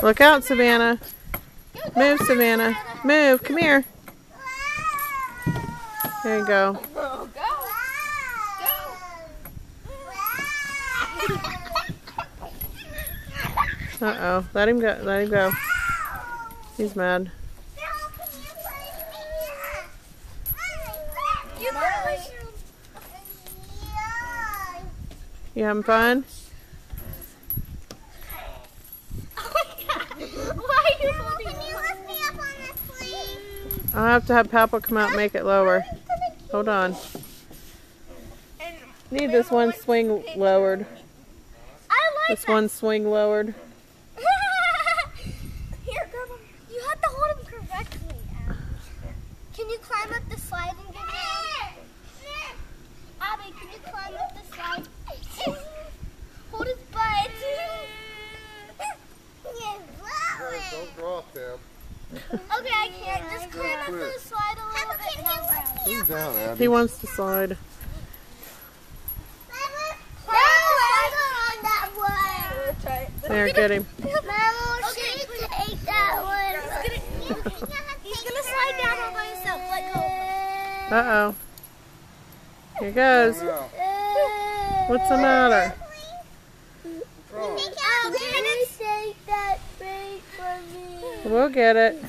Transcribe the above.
Look out, Savannah. Move, Savannah. Move. Come here. There you go. Uh-oh. Let him go. Let him go. He's mad. You having fun? I'll have to have Papa come out and make it lower. Hold on. Need this one swing lowered. This one swing lowered. Here, grab him. You have to hold him correctly. Can you climb up the slide and get him? Abby, can you climb up the slide? Hold his butt. Don't drop them. Okay, I can't. Just climb up the slide a little bit. He's down, Abby. He wants to slide. There, get him. Mama, she take that one. He's gonna slide down all by himself. Let go. Uh-oh. Here goes. What's the matter? Can you take that break for me? We'll get it.